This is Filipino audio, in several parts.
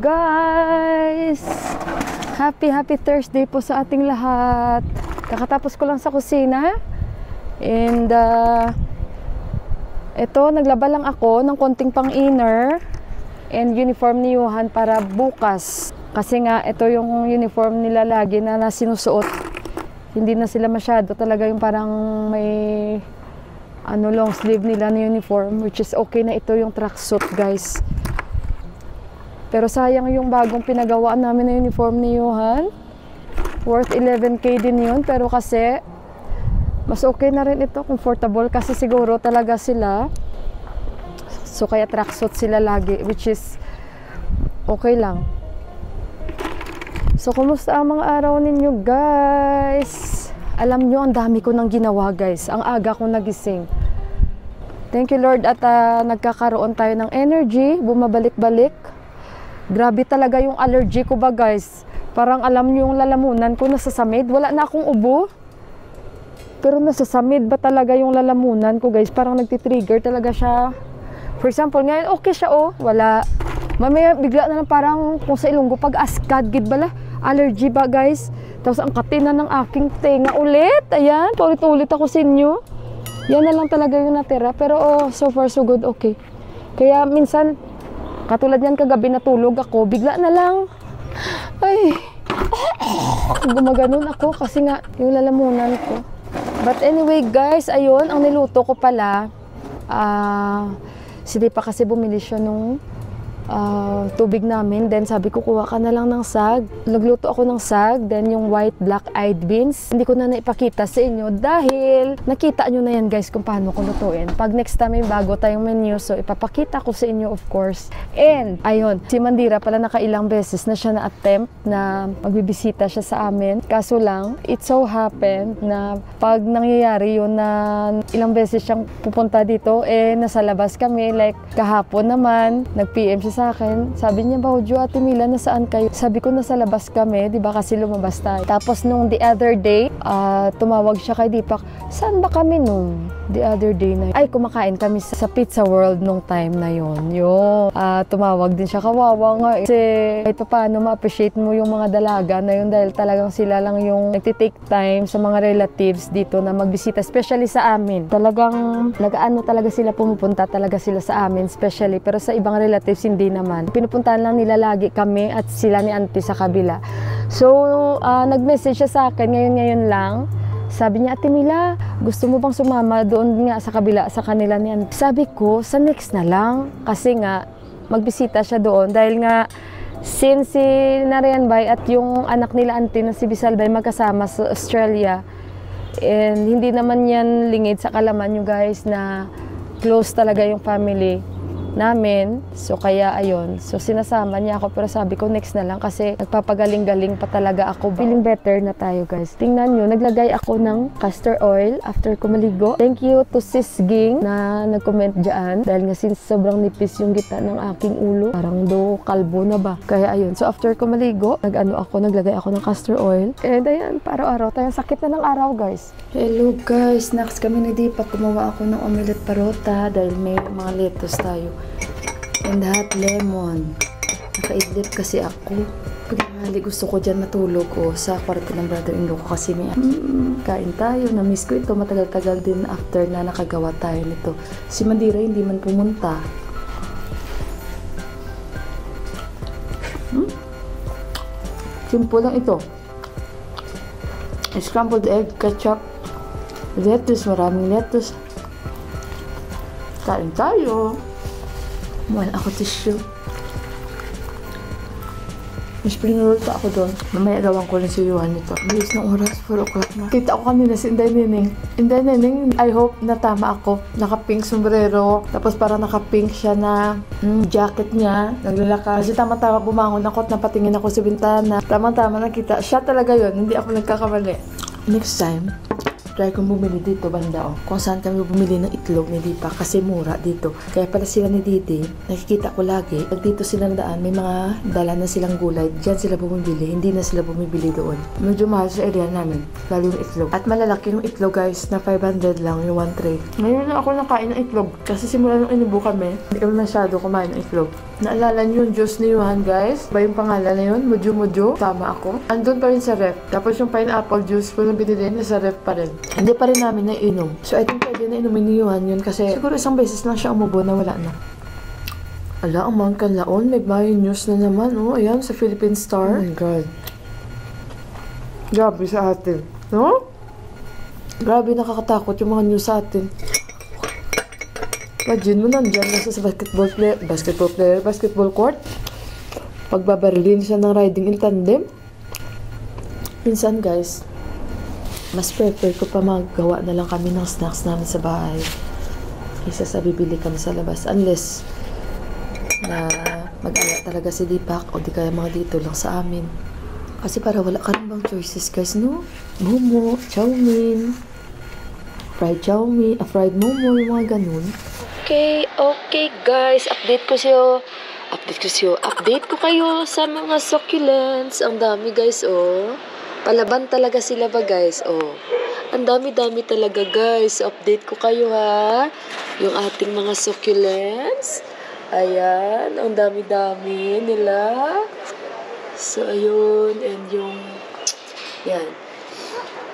guys! Happy Thursday po sa ating lahat. Kakatapos ko lang sa kusina. And ito, naglaba lang ako ng konting pang inner and uniform ni Johan para bukas. Kasi nga, ito yung uniform nila lagi na sinusuot. Hindi na sila masyado talaga yung parang may long sleeve nila na uniform, which is okay na ito yung tracksuit, guys. Pero sayang yung bagong pinagawaan namin na uniform ni Johan. Worth 11K din yun. Pero kasi, mas okay na rin ito. Comfortable kasi siguro talaga sila. So, kaya tracksuit sila lagi. Which is, okay lang. So, kumusta ang mga araw ninyo, guys? Alam nyo, ang dami ko nang ginawa, guys. Ang aga kong nagising. Thank you, Lord. At nagkakaroon tayo ng energy. Bumabalik-balik. Grabe talaga yung allergy ko ba, guys. Parang alam nyo yung lalamunan ko nasasamid. Wala na akong ubo. Pero nasasamid ba talaga yung lalamunan ko, guys? Parang nagtitrigger talaga siya. For example, ngayon okay siya, oh. Wala. Mamaya bigla na lang parang kung sa ilonggo pag-askad, gid bala. Allergy ba, guys? Tapos ang katina ng aking tenga ulit. Ayan, paulit-ulit ako sa inyo. Yan na lang talaga yung natira. Pero so far so good, okay. Kaya minsan, katulad yan kagabi natulog ako, bigla na lang. Ay, gumaganon ako kasi nga yung lalamunan ko. But anyway, guys, ayun, ang niluto ko pala, hindi pa kasi bumili siya nung tubig namin. Then sabi ko, kuha ka na lang ng sag. Nagluto ako ng sag, then yung white black-eyed beans. Hindi ko na naipakita sa inyo dahil nakita nyo na yan, guys, kung paano ko lutuin. Pag next time may bago tayong menu, so ipapakita ko sa inyo, of course. And ayun, si Mandira pala nakailang beses na siya na-attempt na magbibisita siya sa amin. Kaso lang, it so happened na pag nangyayari yun na ilang beses siyang pupunta dito, nasa labas kami. Like kahapon naman, nag-PM siya sa akin. Sabi niya, Baujo, Ate Mila, nasaan kayo? Sabi ko, nasa labas kami, di ba kasi lumabas tayo. Tapos nung the other day, tumawag siya kay Deepak, saan ba kami nung the other day na yun? Ay, kumakain kami sa Pizza World nung time na yun. Tumawag din siya, kawawa nga. Kasi kahit pa paano ma-appreciate mo yung mga dalaga na yun dahil talagang sila lang yung nagtitake time sa mga relatives dito na magbisita, especially sa amin. Talagang nag-ano talaga sila, pumupunta talaga sila sa amin, especially. Pero sa ibang relatives, hindi naman. Pinupuntahan lang nila lagi kami at sila ni auntie sa kabila. So, nag-message siya sa akin ngayon lang. Sabi niya, Ate Mila, gusto mo bang sumama doon nga sa kabila sa kanila ni auntie? Sabi ko, sa next na lang. Kasi nga, magbisita siya doon dahil nga since si Narayan Bay at yung anak nila auntie na si Bisal Bay magkasama sa Australia, and hindi naman yan lingid sa kalaman nyo, guys, na close talaga yung family namin. So kaya ayun, so sinasama niya ako, pero sabi ko next na lang kasi nagpapagaling-galing pa talaga ako. Feeling better na tayo, guys. Tingnan nyo, naglagay ako ng castor oil after ko maligo. Thank you to Sis Ging na nag-comment dyan dahil nga since sobrang nipis yung gita ng aking ulo, parang kalbo na ba. Kaya ayun, so after ko maligo, naglagay ako ng castor oil. And ayan, araw-araw tayo, sakit na ng araw, guys. Hello, guys, next kami ni Deepak, gumawa ako ng omelette parota dahil may mga lettuce tayo. And hot lemon. Nakaidlip kasi ako. Pag gusto ko dyan matulog sa kwarto ng brother-in-law ko kasi may kain tayo. Na-miss ko ito. Matagal-tagal din after na nakagawa tayo nito. Si Mandira hindi man pumunta. Simple lang ito. Scrambled egg, ketchup, lettuce, maraming lettuce. Kain tayo. Wala ako tissue. May spring roll pa ako doon. Mamaya gawan ko rin si Johan nito. Bilis ng oras, 4 o'clock na. Kita ko kanina si Inday Nining. Inday Nining, I hope na tama ako. Naka-pink sombrero. Tapos parang naka-pink siya na jacket niya. Naglalakad. Kasi tama-tama bumangon ako at napatingin ako sa bintana. Tama-tama nakita. Siya talaga yun. Hindi ako nagkakamali. Next time, try kong bumili dito banda kung saan kami bumili ng itlog ni Dipa kasi mura dito. Kaya pala sila ni Didi, nakikita ko lagi, pag dito sila daan, may mga dala na silang gulay, dyan sila bumibili, hindi na sila bumibili doon. Medyo mahal sa area namin, lalo yung itlog. At malalaki yung itlog guys, na 500 lang yung 1 tray. Ngayon na ako nakain ng itlog, kasi simula nung inubo kami, hindi kami masyado kumain ng itlog. Naalala niyo yung juice ni Juan guys? Ba yung pangalan na yun? Mujo. Tama ako. Andun pa rin sa ref. Tapos yung pineapple juice ko nang binili, nasa ref pa rin. Hindi pa rin namin nainom. So I think pwede na inumin ni Juan yun kasi siguro isang beses lang siya umubo na wala na. Ala, ang mga kanlaon. May Bayo News na naman. Oh, ayan, sa Philippine Star. Oh my God. Grabe sa atin. No? Grabe nakakatakot yung mga news sa atin. Imagine mo nandyan nasa sa basketball court. Pagbabarilin siya ng riding in tandem. Minsan guys, mas prefer ko pa maggawa na lang kami ng snacks namin sa bahay kaysa sa bibili kami sa labas. Unless na mag-ala talaga si Dipak o di kaya mga dito lang sa amin. Kasi para wala ka rin bang choices guys, no? Momo, chowmin, fried momo, yung mga ganun. Okay guys, update ko kayo sa mga succulents. Ang dami guys, oh. Palaban talaga sila ba guys, oh. Ang dami-dami talaga guys. Update ko kayo ha. Yung ating mga succulents. Ayan, ang dami-dami nila. So, ayun, and yung, yan.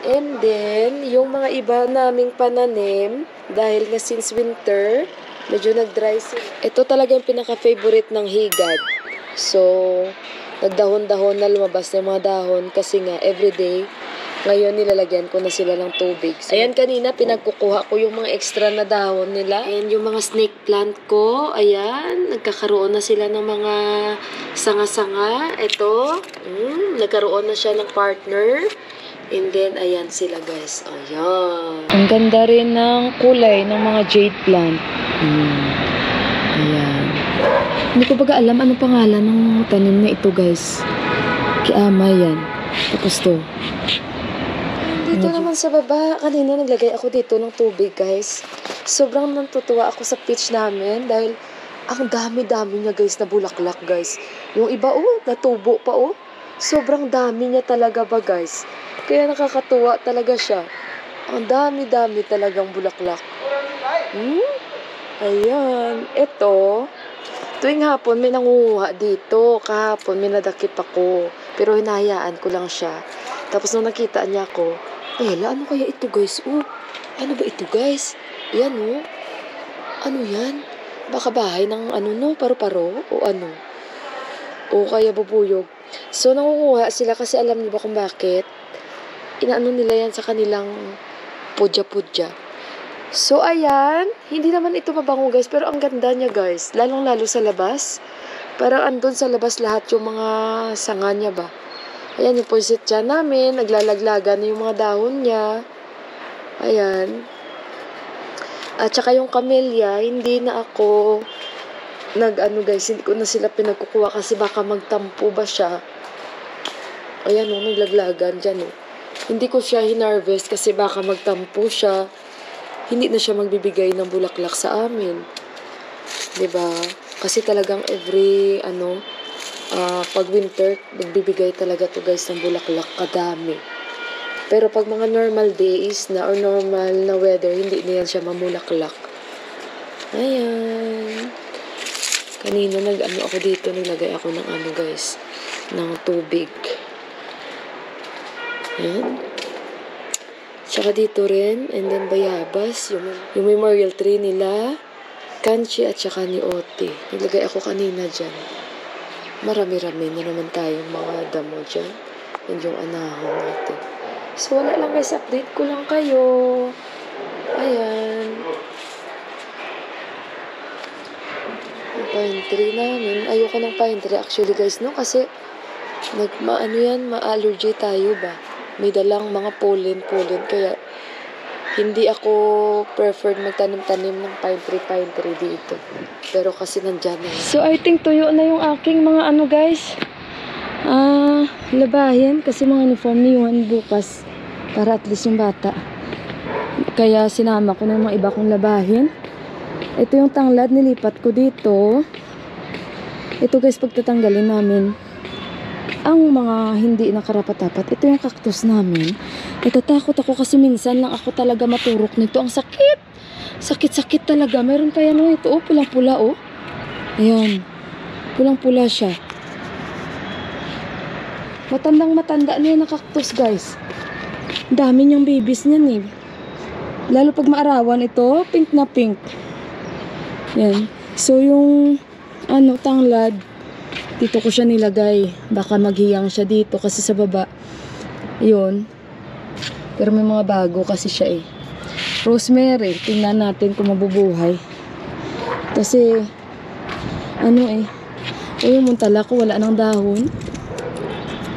And then, yung mga iba naming pananim, dahil nga since winter, medyo nag-dry sila. Ito talaga yung pinaka-favorite ng higad. So, nagdahon-dahon na lumabas ng mga dahon kasi nga everyday, ngayon nilalagyan ko na sila ng tubig. So, ayan, kanina pinagkukuha ko yung mga extra na dahon nila. And yung mga snake plant ko, ayan, nagkakaroon na sila ng mga sanga-sanga. Ito, nagkaroon na siya ng partner. And then, ayan sila guys. Ayan. Ang ganda rin ng kulay ng mga jade plant. Ayan. Hindi ko baga alam anong pangalan ng tanim na ito guys. Kiama yan. Tapos to. Dito naman sa baba, kanina naglagay ako dito ng tubig guys. Sobrang natutuwa ako sa pitch namin dahil ang dami-dami niya guys na bulaklak guys. Yung iba natubo pa Sobrang dami niya talaga ba guys. Kaya nakakatuwa talaga siya. Ang dami-dami talagang bulaklak. Ayan. Ito, tuwing hapon may nanguha dito. Kahapon may nadakip ako. Pero hinahayaan ko lang siya. Tapos nung nakita niya ako, ano kaya ito guys? Ano ba ito guys? Yan Ano yan? Baka bahay ng paro-paro? O ano? O kaya bubuyog. So nangunguha sila kasi alam niyo ba kung bakit? Inaano nila yan sa kanilang pudya-pudya. So, ayan. Hindi naman ito mabango, guys. Pero ang ganda niya, guys. Lalong-lalo sa labas. Parang andun sa labas lahat yung mga sanga niya ba. Ayan, yung poinsettia namin. Naglalaglagan na yung mga dahon niya. Ayan. At saka yung camellia, hindi na ako guys. Hindi ko na sila pinagkukuha kasi baka magtampo ba siya. Ayan, naglaglagan dyan, Hindi ko siya hinarvest kasi baka magtampo siya. Hindi na siya magbibigay ng bulaklak sa amin. 'Di ba? Kasi talagang every pag winter, nagbibigay talaga to guys ng bulaklak kadami. Pero pag mga normal days na or normal na weather, hindi na yan siya mamulaklak. Ayan. Kanina ako dito, nilagay ako ng guys, ng tubig. Ayan. Tsaka dito rin, and then bayabas, yung memorial tree nila, Kanchi at saka ni Ote. Nilagay ako kanina dyan. Marami-rami na naman tayong mga damo dyan. And yung anahon natin. So, wala lang guys, update ko lang kayo. Ayan. Yung pine tree namin. Ayoko ng pine tree actually guys, kasi ma-allergy tayo ba? May dalang mga pollen, kaya hindi ako preferred magtanim-tanim ng pine tree dito. Pero kasi nandyan So, I think tuyo na yung aking mga guys. Labahin kasi mga uniform ni Juan bukas para at least yung bata Kaya sinama ko ng mga iba kong labahin. Ito yung tanglad, nilipat ko dito. Ito guys, pagtatanggalin namin ang mga hindi nakarapat-dapat. Ito yung cactus namin. Natatakot ako kasi minsan lang ako talaga maturok nito. Ang sakit! Sakit-sakit talaga. Meron pa yan ito. Oh, pulang-pula oh. Ayan. Pulang-pula siya. Matandang-matanda na yan na cactus guys. Dami niyang babies niyan eh. Lalo pag maarawan ito, pink na pink. Yan. So yung tanglad, dito ko siya nilagay. Baka maghiyang siya dito kasi sa baba. Yun. Pero may mga bago kasi siya eh. Rosemary, tingnan natin kung mabubuhay. Kasi yung muntala ko wala nang dahon.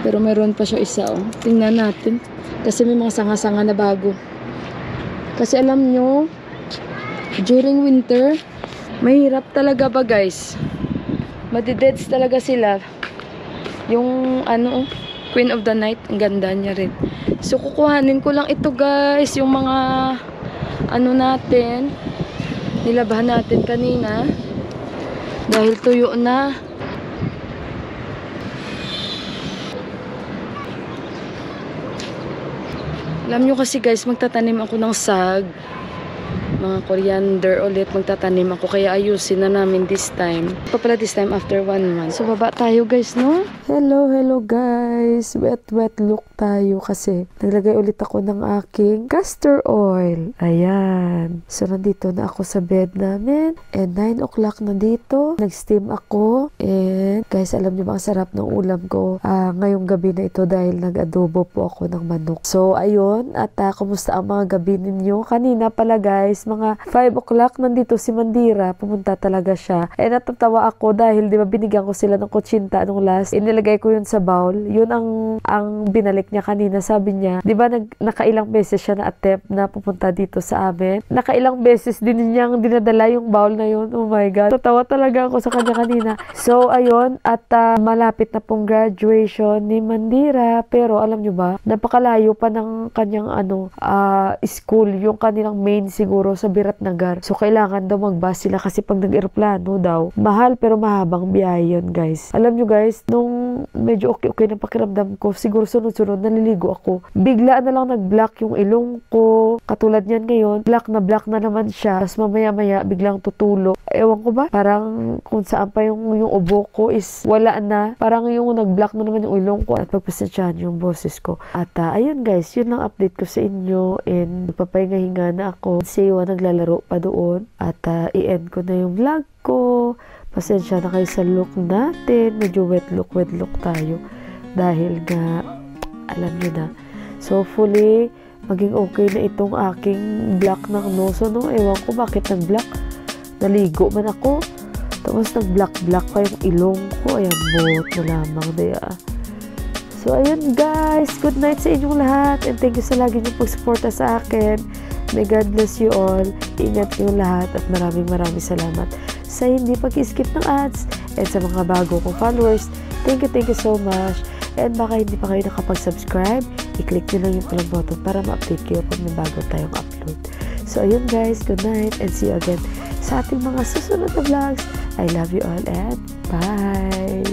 Pero meron pa siya isa oh. Tingnan natin. Kasi may mga sanga-sanga na bago. Kasi alam nyo, during winter, mahirap talaga ba guys? Madideds talaga sila. Yung Queen of the Night, ang ganda niya rin. So kukuhanin ko lang ito guys, yung mga natin, nilabahan natin kanina. Dahil tuyo na. Alam nyo kasi guys, magtatanim ako ng sag. Mga coriander ulit magtatanim ako. Kaya ayusin na namin this time. Pala this time after 1 month. So baba tayo guys, no? Hello guys. Wet look tayo kasi naglagay ulit ako ng aking castor oil. Ayan. So nandito na ako sa bed namin. And 9 o'clock na dito. Nag-steam ako. And guys, alam nyo ba ang sarap ng ulam ko ngayong gabi na ito dahil nag-adobo po ako ng manok. So ayun. At kumusta ang mga gabi ninyo? Kanina pala guys, mga 5 o'clock nandito si Mandira. Pumunta talaga siya. Eh natatawa ako dahil di ba binigyan ko sila ng kutsinta nung last. Inilagay ko yun sa bowl. Yun ang binalik niya kanina. Sabi niya, di ba nakailang beses siya na attempt na pupunta dito sa amin. Nakailang beses din niyang dinadala yung bowl na yun. Oh my God. Tatawa talaga ako sa kanya kanina. So ayun. At malapit na pong graduation ni Mandira. Pero alam nyo ba, napakalayo pa ng kanyang school. Yung kanilang main siguro sa Biratnagar. So, kailangan daw mag-bus sila kasi pag nag-aeroplano daw, mahal pero mahabang biyahe yun, guys. Alam nyo, guys, nung medyo okay na pakiramdam ko, siguro sunod-sunod, naliligo ako. Bigla na lang nag-block yung ilong ko. Katulad niyan ngayon, black na naman siya. Tapos mamaya-maya, biglang tutulo. Ewan ko ba? Parang kung saan pa yung ubo ko is wala na. Parang yung nag-block na naman yung ilong ko at pagpasensyahan yung boses ko. At ayun, guys, yun lang update ko sa inyo. And papahinga-hinga na ako. Si Iwa naglalaro pa doon. At i-end ko na yung vlog ko. Pasensya na kayo sa look natin. Medyo wet look tayo. Dahil nga, alam nyo na. So, hopefully, maging okay na itong aking black ng nose. No? Ewan ko bakit nag-black. Naligo man ako. Tapos nag-black pa yung ilong ko. Ayan, buot na lamang. Daya. So, ayun guys. Good night sa inyong lahat. And thank you sa lagi niyong pag-suporta sa akin. May God bless you all. Ingat niyo lahat. At maraming salamat sa hindi pag-skip ng ads. And sa mga bago kong followers, thank you so much. And baka hindi pa kayo nakapag-subscribe, i-click nyo lang yung palang button para ma-update kayo pag may bago tayong upload. So, ayun guys. Good night. And see you again sa ating mga susunod na vlogs. I love you all and bye!